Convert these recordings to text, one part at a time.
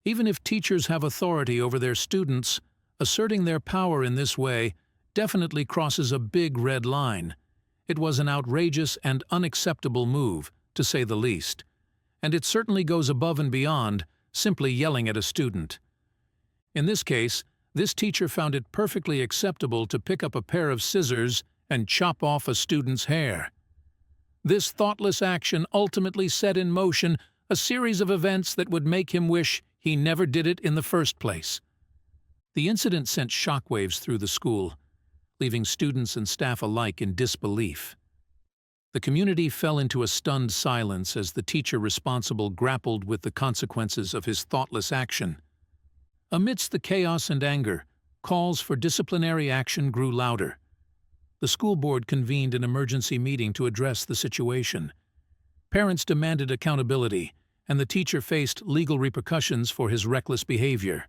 Even if teachers have authority over their students, asserting their power in this way definitely crosses a big red line. It was an outrageous and unacceptable move, to say the least, and it certainly goes above and beyond simply yelling at a student. In this case, this teacher found it perfectly acceptable to pick up a pair of scissors and chop off a student's hair. This thoughtless action ultimately set in motion a series of events that would make him wish he never did it in the first place. The incident sent shockwaves through the school, leaving students and staff alike in disbelief. The community fell into a stunned silence as the teacher responsible grappled with the consequences of his thoughtless action. Amidst the chaos and anger, calls for disciplinary action grew louder. The school board convened an emergency meeting to address the situation. Parents demanded accountability, and the teacher faced legal repercussions for his reckless behavior.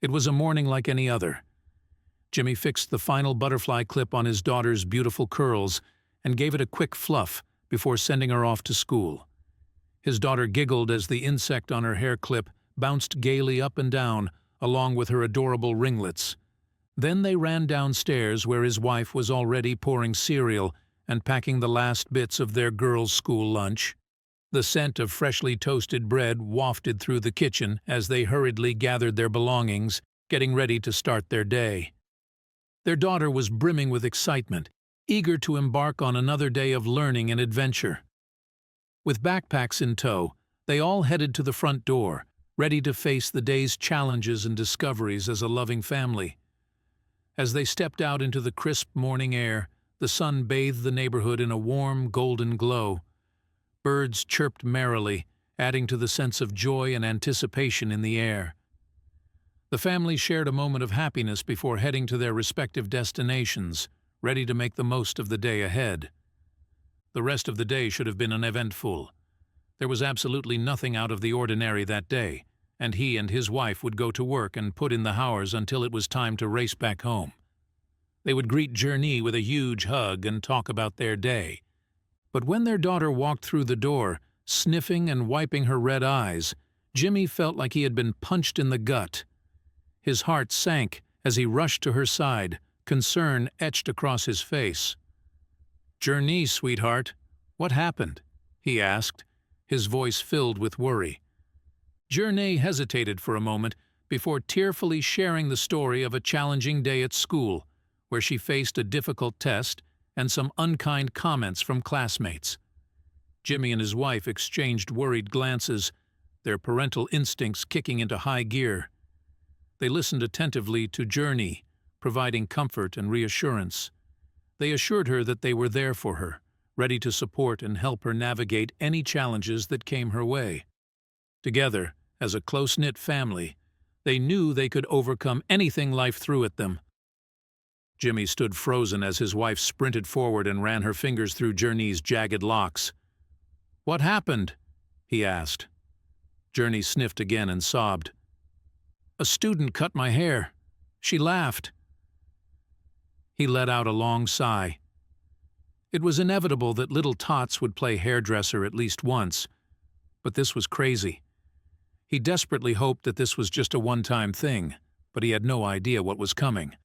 It was a morning like any other. Jimmy fixed the final butterfly clip on his daughter's beautiful curls and gave it a quick fluff before sending her off to school. His daughter giggled as the insect on her hair clip bounced gaily up and down, along with her adorable ringlets. Then they ran downstairs where his wife was already pouring cereal and packing the last bits of their girls' school lunch. The scent of freshly toasted bread wafted through the kitchen as they hurriedly gathered their belongings, getting ready to start their day. Their daughter was brimming with excitement, eager to embark on another day of learning and adventure. With backpacks in tow, they all headed to the front door, ready to face the day's challenges and discoveries as a loving family. As they stepped out into the crisp morning air, the sun bathed the neighborhood in a warm, golden glow. Birds chirped merrily, adding to the sense of joy and anticipation in the air. The family shared a moment of happiness before heading to their respective destinations, ready to make the most of the day ahead. The rest of the day should have been uneventful. There was absolutely nothing out of the ordinary that day, and he and his wife would go to work and put in the hours until it was time to race back home. They would greet Journey with a huge hug and talk about their day. But when their daughter walked through the door, sniffing and wiping her red eyes, Jimmy felt like he had been punched in the gut. His heart sank as he rushed to her side, concern etched across his face. "Journey, sweetheart, what happened?" he asked, his voice filled with worry. Journey hesitated for a moment before tearfully sharing the story of a challenging day at school, where she faced a difficult test and some unkind comments from classmates. Jimmy and his wife exchanged worried glances, their parental instincts kicking into high gear. They listened attentively to Journey, providing comfort and reassurance. They assured her that they were there for her, ready to support and help her navigate any challenges that came her way. Together, as a close-knit family, they knew they could overcome anything life threw at them. Jimmy stood frozen as his wife sprinted forward and ran her fingers through Journey's jagged locks. "What happened?" he asked. Journey sniffed again and sobbed. "A student cut my hair. She laughed." He let out a long sigh. It was inevitable that little Tots would play hairdresser at least once, but this was crazy. He desperately hoped that this was just a one-time thing, but he had no idea what was coming.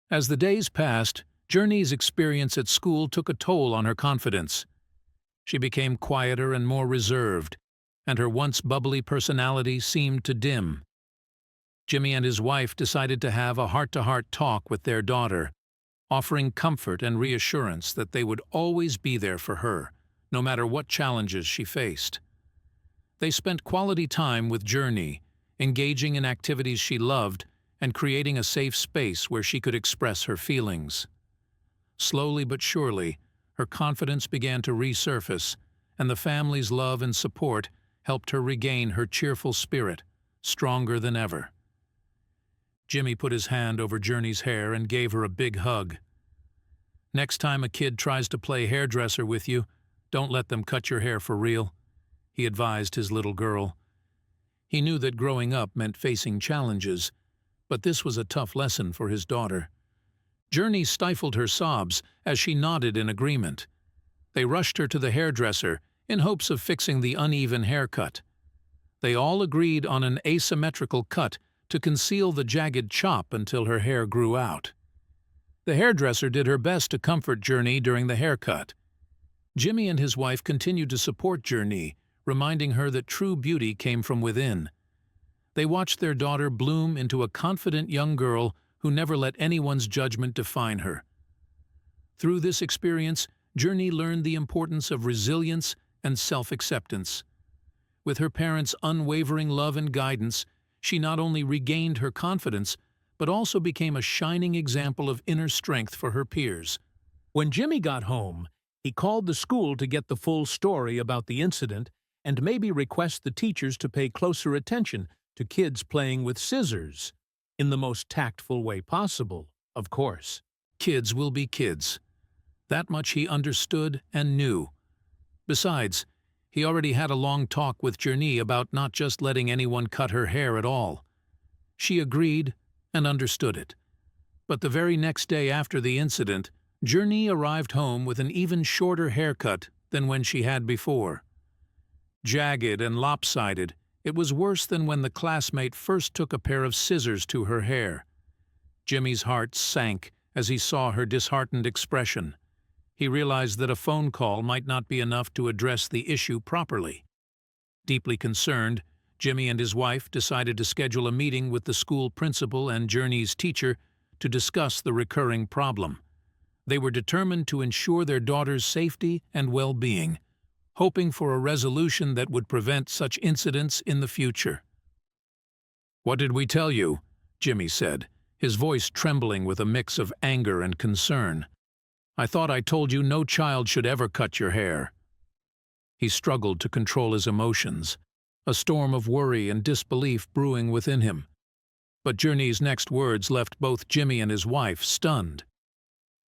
As the days passed, Journey's experience at school took a toll on her confidence. She became quieter and more reserved, and her once bubbly personality seemed to dim. Jimmy and his wife decided to have a heart-to-heart talk with their daughter, offering comfort and reassurance that they would always be there for her, no matter what challenges she faced. They spent quality time with Journey, engaging in activities she loved and creating a safe space where she could express her feelings. Slowly but surely, her confidence began to resurface, and the family's love and support helped her regain her cheerful spirit, stronger than ever. Jimmy put his hand over Journey's hair and gave her a big hug. "Next time a kid tries to play hairdresser with you, don't let them cut your hair for real," he advised his little girl. He knew that growing up meant facing challenges, but this was a tough lesson for his daughter. Journey stifled her sobs as she nodded in agreement. They rushed her to the hairdresser in hopes of fixing the uneven haircut. They all agreed on an asymmetrical cut to conceal the jagged chop until her hair grew out. The hairdresser did her best to comfort Journey during the haircut. Jimmy and his wife continued to support Journey, reminding her that true beauty came from within. They watched their daughter bloom into a confident young girl who never let anyone's judgment define her. Through this experience, Journey learned the importance of resilience and self-acceptance. With her parents' unwavering love and guidance, she not only regained her confidence, but also became a shining example of inner strength for her peers. When Jimmy got home, he called the school to get the full story about the incident and maybe request the teachers to pay closer attention to kids playing with scissors, in the most tactful way possible, of course. Kids will be kids. That much he understood and knew. Besides, he already had a long talk with Journey about not just letting anyone cut her hair at all. She agreed and understood it. But the very next day after the incident, Journey arrived home with an even shorter haircut than when she had before. Jagged and lopsided, it was worse than when the classmate first took a pair of scissors to her hair. Jimmy's heart sank as he saw her disheartened expression. He realized that a phone call might not be enough to address the issue properly. Deeply concerned, Jimmy and his wife decided to schedule a meeting with the school principal and Journey's teacher to discuss the recurring problem. They were determined to ensure their daughter's safety and well-being, hoping for a resolution that would prevent such incidents in the future. "What did we tell you?" Jimmy said, his voice trembling with a mix of anger and concern. "I thought I told you no child should ever cut your hair." He struggled to control his emotions, a storm of worry and disbelief brewing within him. But Journey's next words left both Jimmy and his wife stunned.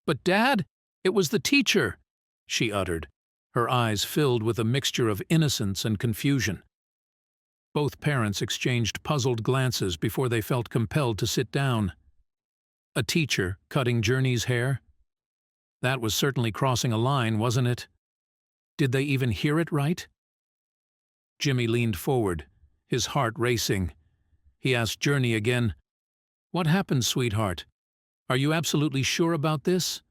"But Dad, it was the teacher," she uttered, her eyes filled with a mixture of innocence and confusion. Both parents exchanged puzzled glances before they felt compelled to sit down. A teacher cutting Journey's hair? That was certainly crossing a line, wasn't it? Did they even hear it right? Jimmy leaned forward, his heart racing. He asked Journey again, "What happened, sweetheart? Are you absolutely sure about this?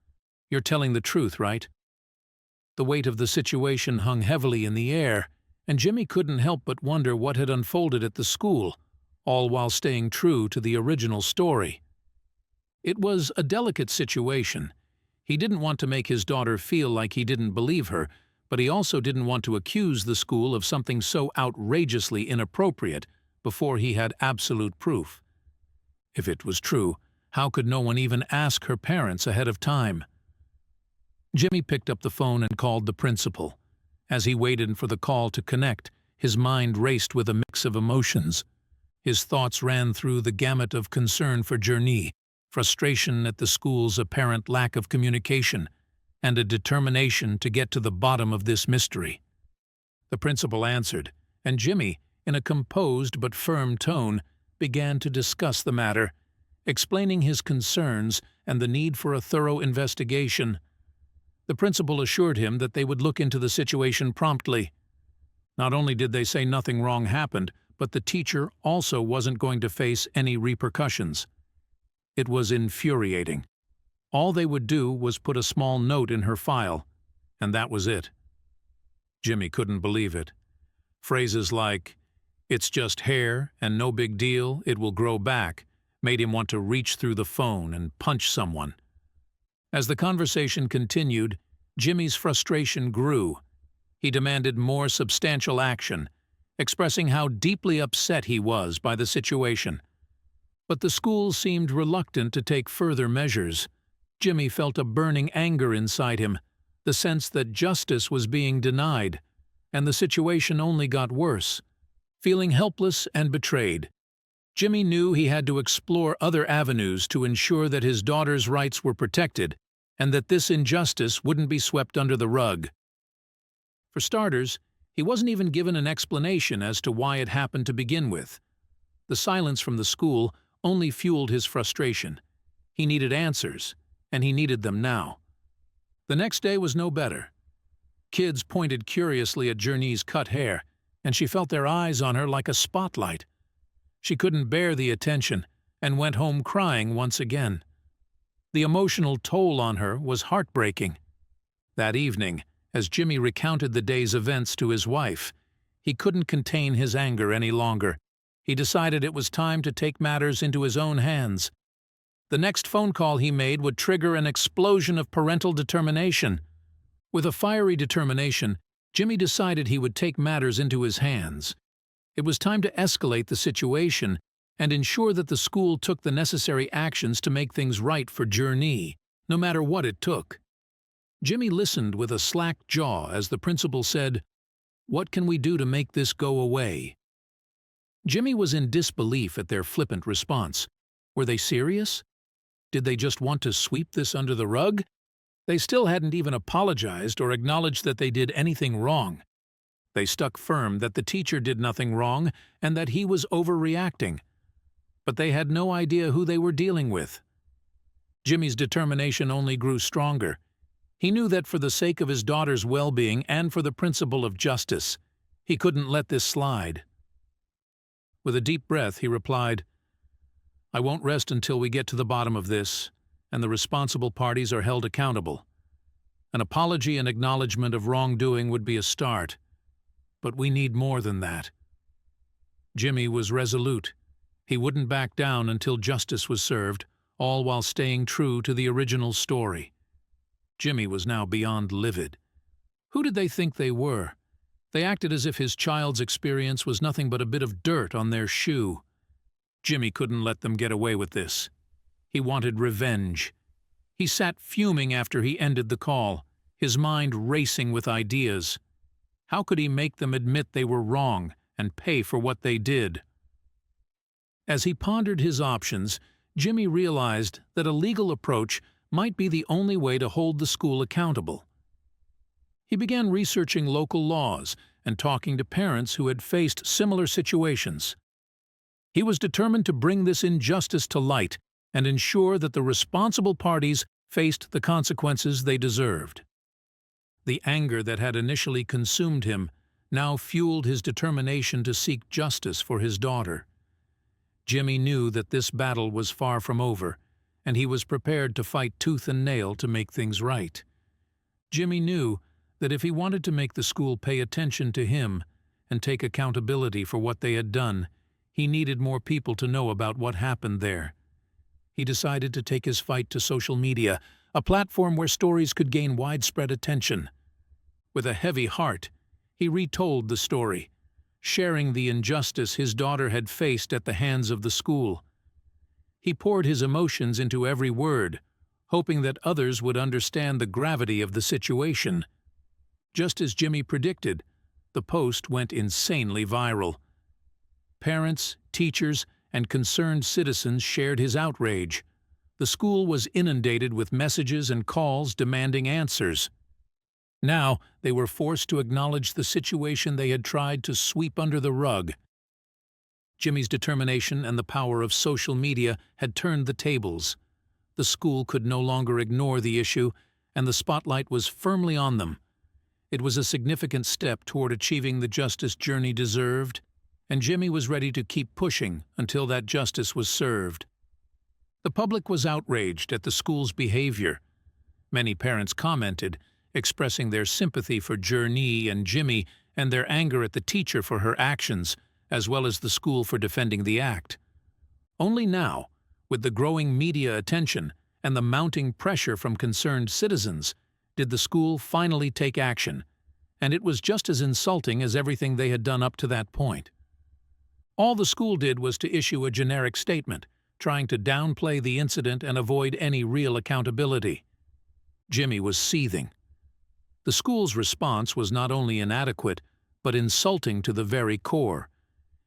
You're telling the truth, right?" The weight of the situation hung heavily in the air, and Jimmy couldn't help but wonder what had unfolded at the school, all while staying true to the original story. It was a delicate situation. He didn't want to make his daughter feel like he didn't believe her, but he also didn't want to accuse the school of something so outrageously inappropriate before he had absolute proof. If it was true, how could no one even ask her parents ahead of time? Jimmy picked up the phone and called the principal. As he waited for the call to connect, his mind raced with a mix of emotions. His thoughts ran through the gamut of concern for Journey, frustration at the school's apparent lack of communication, and a determination to get to the bottom of this mystery. The principal answered, and Jimmy, in a composed but firm tone, began to discuss the matter, explaining his concerns and the need for a thorough investigation. The principal assured him that they would look into the situation promptly. Not only did they say nothing wrong happened, but the teacher also wasn't going to face any repercussions. It was infuriating. All they would do was put a small note in her file, and that was it. Jimmy couldn't believe it. Phrases like, "It's just hair and no big deal, it will grow back," made him want to reach through the phone and punch someone. As the conversation continued, Jimmy's frustration grew. He demanded more substantial action, expressing how deeply upset he was by the situation. But the school seemed reluctant to take further measures. Jimmy felt a burning anger inside him, the sense that justice was being denied, and the situation only got worse. Feeling helpless and betrayed, Jimmy knew he had to explore other avenues to ensure that his daughter's rights were protected and that this injustice wouldn't be swept under the rug. For starters, he wasn't even given an explanation as to why it happened to begin with. The silence from the school only fueled his frustration. He needed answers, and he needed them now. The next day was no better. Kids pointed curiously at Journey's cut hair, and she felt their eyes on her like a spotlight. She couldn't bear the attention and went home crying once again. The emotional toll on her was heartbreaking. That evening, as Jimmy recounted the day's events to his wife, he couldn't contain his anger any longer. He decided it was time to take matters into his own hands. The next phone call he made would trigger an explosion of parental determination. With a fiery determination, Jimmy decided he would take matters into his hands. It was time to escalate the situation and ensure that the school took the necessary actions to make things right for Journey, no matter what it took. Jimmy listened with a slack jaw as the principal said, "What can we do to make this go away?" Jimmy was in disbelief at their flippant response. Were they serious? Did they just want to sweep this under the rug? They still hadn't even apologized or acknowledged that they did anything wrong. They stuck firm that the teacher did nothing wrong and that he was overreacting. But they had no idea who they were dealing with. Jimmy's determination only grew stronger. He knew that for the sake of his daughter's well-being and for the principle of justice, he couldn't let this slide. With a deep breath, he replied, "I won't rest until we get to the bottom of this, and the responsible parties are held accountable. An apology and acknowledgement of wrongdoing would be a start, but we need more than that." Jimmy was resolute. He wouldn't back down until justice was served, all while staying true to the original story. Jimmy was now beyond livid. Who did they think they were? They acted as if his child's experience was nothing but a bit of dirt on their shoe. Jimmy couldn't let them get away with this. He wanted revenge. He sat fuming after he ended the call, his mind racing with ideas. How could he make them admit they were wrong and pay for what they did? As he pondered his options, Jimmy realized that a legal approach might be the only way to hold the school accountable. He began researching local laws and talking to parents who had faced similar situations. He was determined to bring this injustice to light and ensure that the responsible parties faced the consequences they deserved. The anger that had initially consumed him now fueled his determination to seek justice for his daughter. Jimmy knew that this battle was far from over, and he was prepared to fight tooth and nail to make things right. Jimmy knew that if he wanted to make the school pay attention to him and take accountability for what they had done, he needed more people to know about what happened there. He decided to take his fight to social media, a platform where stories could gain widespread attention. With a heavy heart, he retold the story, sharing the injustice his daughter had faced at the hands of the school. He poured his emotions into every word, hoping that others would understand the gravity of the situation. Just as Jimmy predicted, the post went insanely viral. Parents, teachers, and concerned citizens shared his outrage. The school was inundated with messages and calls demanding answers. Now they were forced to acknowledge the situation they had tried to sweep under the rug. Jimmy's determination and the power of social media had turned the tables. The school could no longer ignore the issue, and the spotlight was firmly on them. It was a significant step toward achieving the justice Journey deserved, and Jimmy was ready to keep pushing until that justice was served. The public was outraged at the school's behavior. Many parents commented, expressing their sympathy for Journey and Jimmy and their anger at the teacher for her actions, as well as the school for defending the act. Only now, with the growing media attention and the mounting pressure from concerned citizens, did the school finally take action, and it was just as insulting as everything they had done up to that point. All the school did was to issue a generic statement, trying to downplay the incident and avoid any real accountability. Jimmy was seething. The school's response was not only inadequate, but insulting to the very core.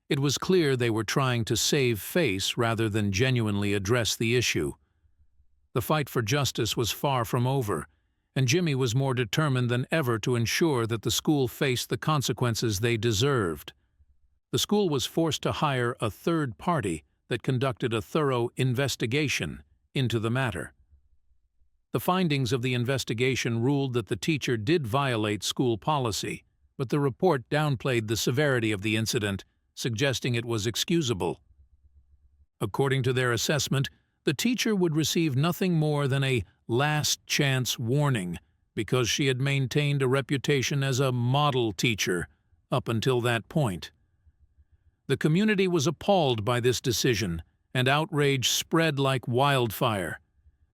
It was clear they were trying to save face rather than genuinely address the issue. The fight for justice was far from over, and Jimmy was more determined than ever to ensure that the school faced the consequences they deserved. The school was forced to hire a third party that conducted a thorough investigation into the matter. The findings of the investigation ruled that the teacher did violate school policy, but the report downplayed the severity of the incident, suggesting it was excusable. According to their assessment, the teacher would receive nothing more than a last-chance warning because she had maintained a reputation as a model teacher up until that point. The community was appalled by this decision, and outrage spread like wildfire.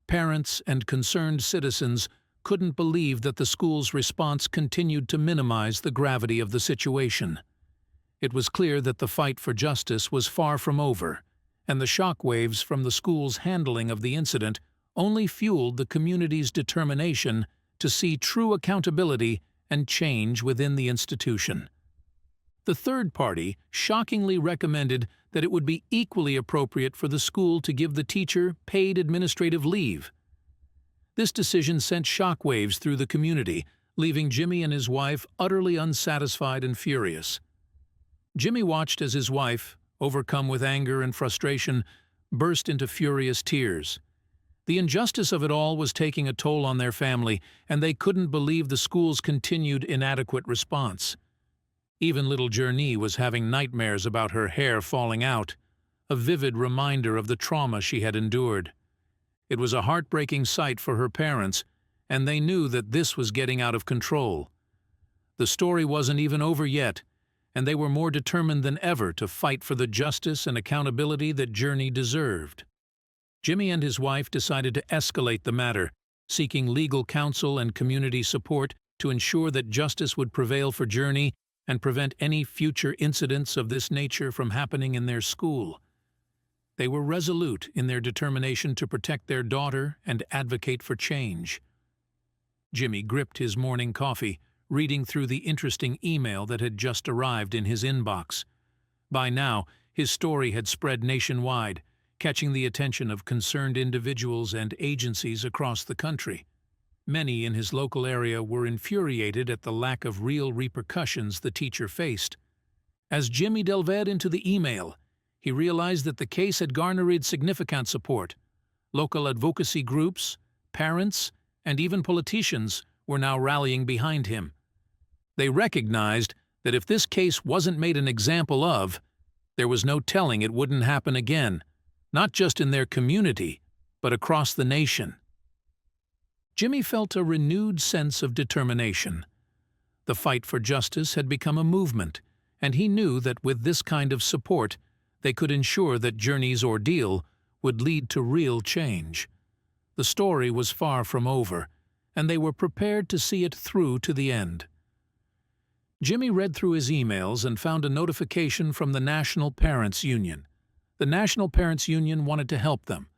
Parents and concerned citizens couldn't believe that the school's response continued to minimize the gravity of the situation. It was clear that the fight for justice was far from over, and the shockwaves from the school's handling of the incident only fueled the community's determination to see true accountability and change within the institution. The third party shockingly recommended that it would be equally appropriate for the school to give the teacher paid administrative leave. This decision sent shockwaves through the community, leaving Jimmy and his wife utterly unsatisfied and furious. Jimmy watched as his wife, overcome with anger and frustration, burst into furious tears. The injustice of it all was taking a toll on their family, and they couldn't believe the school's continued inadequate response. Even little Journey was having nightmares about her hair falling out, a vivid reminder of the trauma she had endured. It was a heartbreaking sight for her parents, and they knew that this was getting out of control. The story wasn't even over yet, and they were more determined than ever to fight for the justice and accountability that Journey deserved. Jimmy and his wife decided to escalate the matter, seeking legal counsel and community support to ensure that justice would prevail for Journey and prevent any future incidents of this nature from happening in their school. They were resolute in their determination to protect their daughter and advocate for change. Jimmy gripped his morning coffee, reading through the interesting email that had just arrived in his inbox. By now, his story had spread nationwide, catching the attention of concerned individuals and agencies across the country. Many in his local area were infuriated at the lack of real repercussions the teacher faced. As Jimmy delved into the email, he realized that the case had garnered significant support. Local advocacy groups, parents, and even politicians were now rallying behind him. They recognized that if this case wasn't made an example of, there was no telling it wouldn't happen again, not just in their community, but across the nation. Jimmy felt a renewed sense of determination. The fight for justice had become a movement, and he knew that with this kind of support, they could ensure that Journey's ordeal would lead to real change. The story was far from over, and they were prepared to see it through to the end. Jimmy read through his emails and found a notification from the National Parents Union. The National Parents Union wanted to help them.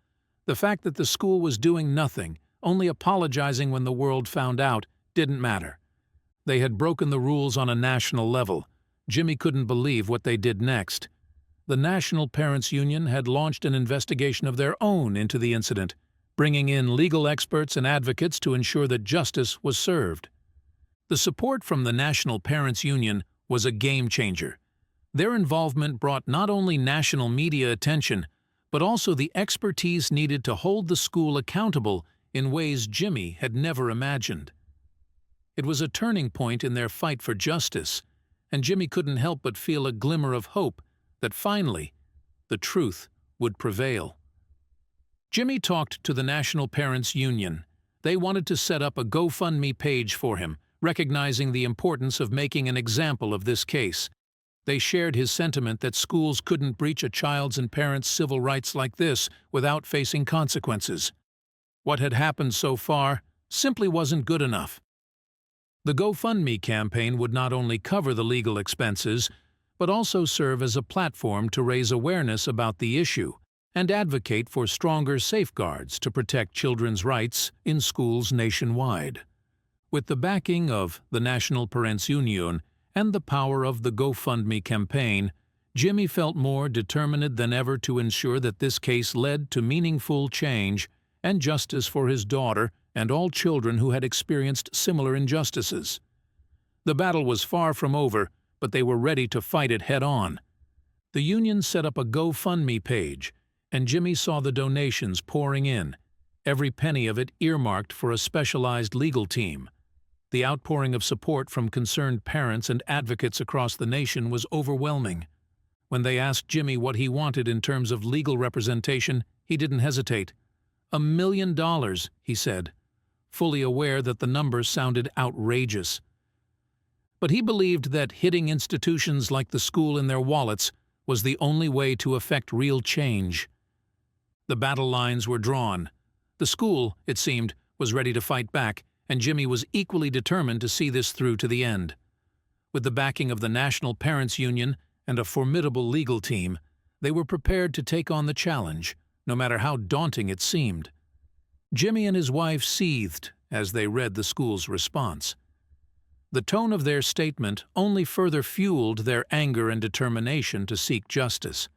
The fact that the school was doing nothing, only apologizing when the world found out, didn't matter. They had broken the rules on a national level. Jimmy couldn't believe what they did next. The National Parents Union had launched an investigation of their own into the incident, bringing in legal experts and advocates to ensure that justice was served. The support from the National Parents Union was a game-changer. Their involvement brought not only national media attention, but also the expertise needed to hold the school accountable in ways Jimmy had never imagined. It was a turning point in their fight for justice, and Jimmy couldn't help but feel a glimmer of hope that finally, the truth would prevail. Jimmy talked to the National Parents Union. They wanted to set up a GoFundMe page for him, recognizing the importance of making an example of this case. They shared his sentiment that schools couldn't breach a child's and parents' civil rights like this without facing consequences. What had happened so far simply wasn't good enough. The GoFundMe campaign would not only cover the legal expenses, but also serve as a platform to raise awareness about the issue and advocate for stronger safeguards to protect children's rights in schools nationwide. With the backing of the National Parents Union and the power of the GoFundMe campaign, Jimmy felt more determined than ever to ensure that this case led to meaningful change and justice for his daughter and all children who had experienced similar injustices. The battle was far from over, but they were ready to fight it head-on. The union set up a GoFundMe page, and Jimmy saw the donations pouring in, every penny of it earmarked for a specialized legal team. The outpouring of support from concerned parents and advocates across the nation was overwhelming. When they asked Jimmy what he wanted in terms of legal representation, he didn't hesitate. $1 million, he said, fully aware that the number sounded outrageous. But he believed that hitting institutions like the school in their wallets was the only way to effect real change. The battle lines were drawn. The school, it seemed, was ready to fight back, and Jimmy was equally determined to see this through to the end. With the backing of the National Parents Union and a formidable legal team, they were prepared to take on the challenge, no matter how daunting it seemed. Jimmy and his wife seethed as they read the school's response. The tone of their statement only further fueled their anger and determination to seek justice.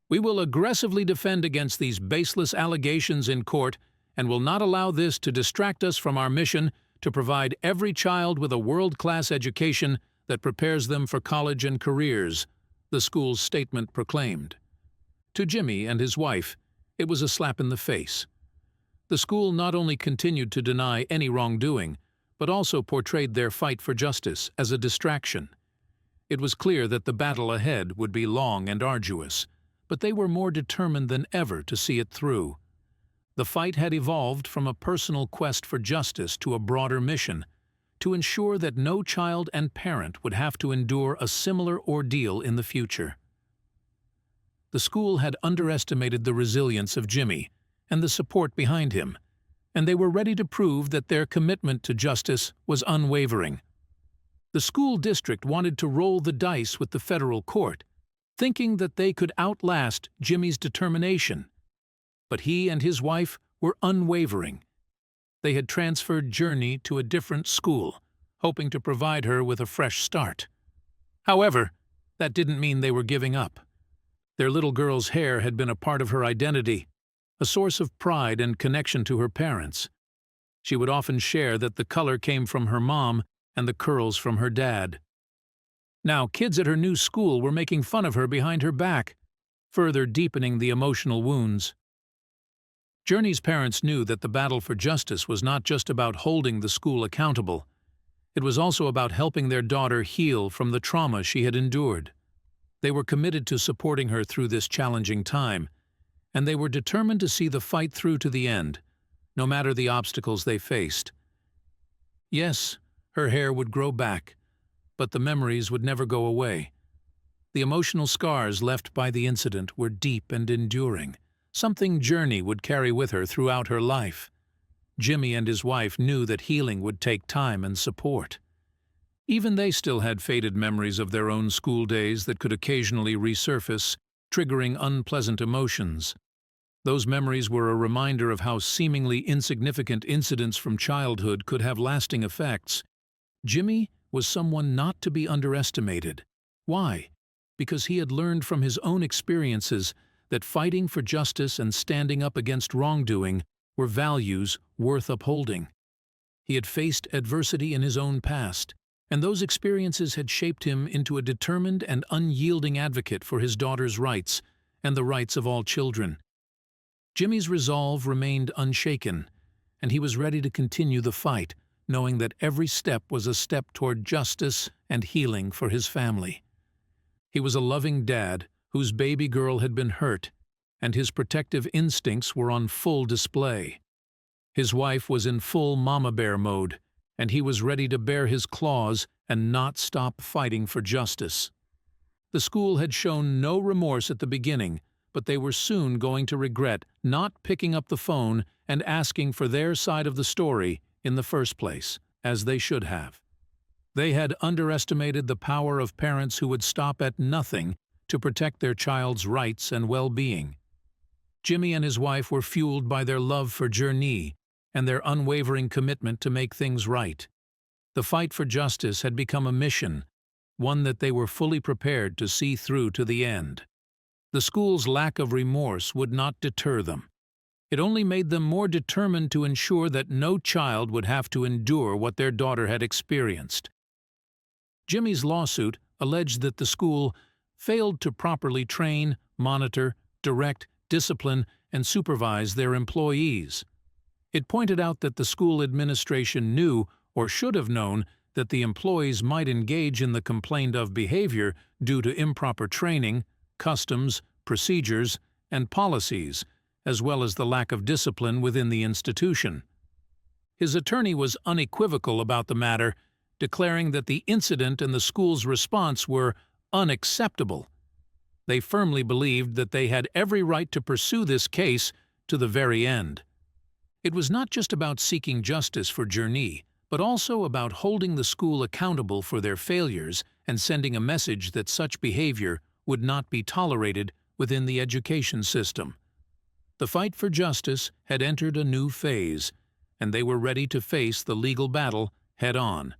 "We will aggressively defend against these baseless allegations in court and will not allow this to distract us from our mission to provide every child with a world-class education that prepares them for college and careers," the school's statement proclaimed. To Jimmy and his wife, it was a slap in the face. The school not only continued to deny any wrongdoing, but also portrayed their fight for justice as a distraction. It was clear that the battle ahead would be long and arduous, but they were more determined than ever to see it through. The fight had evolved from a personal quest for justice to a broader mission, to ensure that no child and parent would have to endure a similar ordeal in the future. The school had underestimated the resilience of Jimmy and the support behind him, and they were ready to prove that their commitment to justice was unwavering. The school district wanted to roll the dice with the federal court, thinking that they could outlast Jimmy's determination. But he and his wife were unwavering. They had transferred Journey to a different school, hoping to provide her with a fresh start. However, that didn't mean they were giving up. Their little girl's hair had been a part of her identity, a source of pride and connection to her parents. She would often share that the color came from her mom and the curls from her dad. Now, kids at her new school were making fun of her behind her back, further deepening the emotional wounds. Journey's parents knew that the battle for justice was not just about holding the school accountable. It was also about helping their daughter heal from the trauma she had endured. They were committed to supporting her through this challenging time, and they were determined to see the fight through to the end, no matter the obstacles they faced. Yes, her hair would grow back, but the memories would never go away. The emotional scars left by the incident were deep and enduring, something Journey would carry with her throughout her life. Jimmy and his wife knew that healing would take time and support. Even they still had faded memories of their own school days that could occasionally resurface, triggering unpleasant emotions. Those memories were a reminder of how seemingly insignificant incidents from childhood could have lasting effects. Jimmy was someone not to be underestimated. Why? Because he had learned from his own experiences that fighting for justice and standing up against wrongdoing were values worth upholding. He had faced adversity in his own past, and those experiences had shaped him into a determined and unyielding advocate for his daughter's rights and the rights of all children. Jimmy's resolve remained unshaken, and he was ready to continue the fight, knowing that every step was a step toward justice and healing for his family. He was a loving dad whose baby girl had been hurt, and his protective instincts were on full display. His wife was in full mama bear mode, and he was ready to bare his claws and not stop fighting for justice. The school had shown no remorse at the beginning, but they were soon going to regret not picking up the phone and asking for their side of the story in the first place, as they should have. They had underestimated the power of parents who would stop at nothing to protect their child's rights and well-being. Jimmy and his wife were fueled by their love for Journey and their unwavering commitment to make things right. The fight for justice had become a mission, one that they were fully prepared to see through to the end. The school's lack of remorse would not deter them. It only made them more determined to ensure that no child would have to endure what their daughter had experienced. Jimmy's lawsuit alleged that the school failed to properly train, monitor, direct, discipline, and supervise their employees. It pointed out that the school administration knew or should have known that the employees might engage in the complained of behavior due to improper training, customs, procedures, and policies, as well as the lack of discipline within the institution. His attorney was unequivocal about the matter, declaring that the incident and the school's response were unacceptable. They firmly believed that they had every right to pursue this case to the very end. It was not just about seeking justice for Journey, but also about holding the school accountable for their failures and sending a message that such behavior would not be tolerated within the education system. The fight for justice had entered a new phase, and they were ready to face the legal battle head-on.